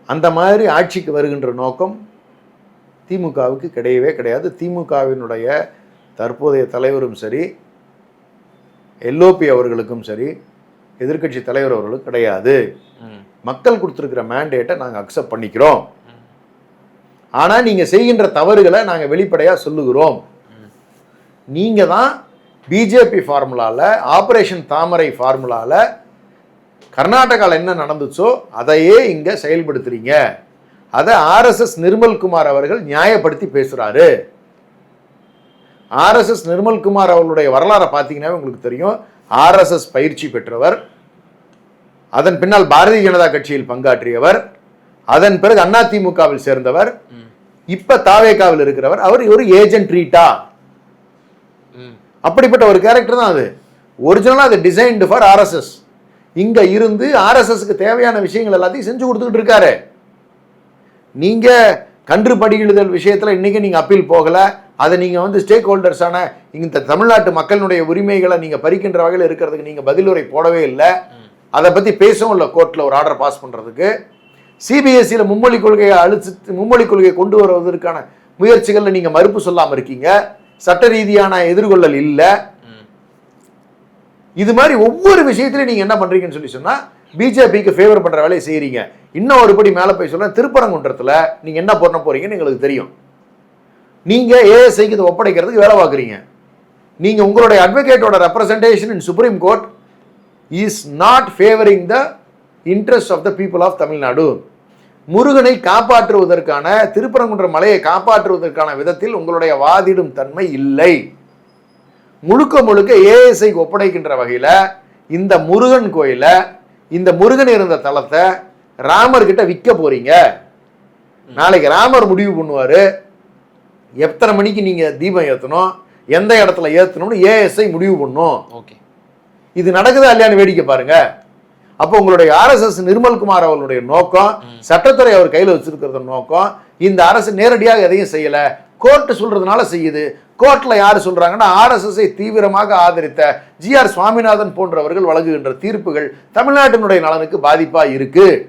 அந்த மாதிரி ஆட்சிக்கு வருகின்ற நோக்கம் திமுகவுக்கு கிடையவே கிடையாது. திமுகவினுடைய தற்போதைய தலைவரும் சரி, எல்ஓபி அவர்களுக்கும் சரி, எதிர்க்கட்சி தலைவர் அவர்களுக்கும் கிடையாது. மக்கள் கொடுத்துருக்கிற மேண்டேட்டை நாங்கள் அக்செப்ட் பண்ணிக்கிறோம். ஆனால் நீங்கள் செய்கின்ற தவறுகளை நாங்கள் வெளிப்படையாக சொல்லுகிறோம். நீங்கள் தான் பிஜேபி ஃபார்முலாவில், ஆப்ரேஷன் தாமரை ஃபார்முலாவில் கர்நாடகாவில் என்ன நடந்துச்சோ அதையே இங்கே செயல்படுத்துறீங்க. அதை ஆர்எஸ்எஸ் நிர்மல்குமார் அவர்கள் நியாயப்படுத்தி பேசுகிறாரு. ஆர்எஸ்எஸ் நிர்மல்குமார் அவர்களுடைய வரலாறை பார்த்தீங்கன்னா உங்களுக்கு தெரியும். ஆர்எஸ்எஸ் பயிற்சி பெற்றவர், அதன் பின்னால் பாரதிய ஜனதா கட்சியில் பங்காற்றியவர், அதன் பிறகு அதிமுகவில் சேர்ந்தவர், இப்ப தாவேகாவில் இருக்கிறவர். அவர் ஒரு ஏஜென்ட் ரீட்டா, அப்படிப்பட்ட ஒரு கேரக்டர் தான் அது. ஒரிஜினலா அது டிசைன்டு ஃபார் ஆர்எஸ்எஸ். இங்க இருந்து ஆர்எஸ்எஸ்க்கு தேவையான விஷயங்கள் எல்லாத்தையும் செஞ்சு கொடுத்துக்கிட்டு இருக்காரு. நீங்க கன்று படியிடுதல் விஷயத்துல இன்னைக்கு நீங்க அப்பீல் போகல. அதை நீங்க ஸ்டேக் ஹோல்டர்ஸான இந்த தமிழ்நாட்டு மக்களுடைய உரிமைகளை நீங்க பறிக்கின்ற வகையில் இருக்கிறதுக்கு நீங்க பதிலுரை போடவே இல்லை. அதை பத்தி பேசவும் இல்லை கோர்ட்ல ஒரு ஆர்டர் பாஸ் பண்றதுக்கு. சிபிஎஸ்சியில் மும்மொழி கொள்கையை மும்மொழி கொள்கையை கொண்டு வருவதற்கான முயற்சிகள்ல நீங்க மறுப்பு சொல்லாம இருக்கீங்க. சட்ட ரீதியான எதிர்கொள்ளல் இல்லை. இது மாதிரி ஒவ்வொரு விஷயத்திலையும் நீங்க என்ன பண்றீங்கன்னு சொல்லி சொன்னா பிஜேபிக்கு ஃபேவர் பண்ற வேலையை செய்யறீங்க. இன்னும் ஒருபடி மேல போய் சொல்றேன், திருப்பரங்குன்றத்துல நீங்க என்ன பண்ண போறீங்கன்னு எங்களுக்கு தெரியும். நீங்க ஏஎஸ்ஐக்கு இதை ஒப்படைக்கிறதுக்கு வேலை பார்க்குறீங்க. நீங்க உங்களுடைய அட்வொகேட்டோட representation in Supreme Court is not favouring the interest of the people of Tamil Nadu. முருகனை காப்பாற்றுவதற்கான, திருப்பரங்குன்ற மலையை காப்பாற்றுவதற்கான விதத்தில் உங்களுடைய வாதிடும் தன்மை இல்லை. முழுக்க முழுக்க ஏஎஸ்ஐக்கு ஒப்படைக்கின்ற வகையில் இந்த முருகன் கோயில, இந்த முருகன் இருந்த தலத்தை ராமர் கிட்ட விற்க போறீங்க. நாளைக்கு ராமர் முடிவு பண்ணுவாரு எத்தனை மணிக்கு நீங்க தீபம் ஏற்றணும், எந்த இடத்துல ஏற்றணும்னு ஏஎஸ்ஐ முடிவு பண்ணும். இது நடக்குதா இல்லையான்னு வேடிக்கை பாருங்க. அப்போ உங்களுடைய ஆர்எஸ்எஸ் நிர்மல்குமார் அவர்களுடைய நோக்கம், சட்டத்துறை அவர் கையில் வச்சிருக்கிறது நோக்கம், இந்த அரசு நேரடியாக எதையும் செய்யல, கோர்ட் சொல்றதுனால செய்யுது. கோர்ட்ல யாரு சொல்றாங்கன்னா ஆர்எஸ்எஸ்ஐ தீவிரமாக ஆதரித்த ஜி.ஆர். சுவாமிநாதன் போன்றவர்கள் வழங்குகின்ற தீர்ப்புகள் தமிழ்நாட்டினுடைய நலனுக்கு பாதிப்பா இருக்கு.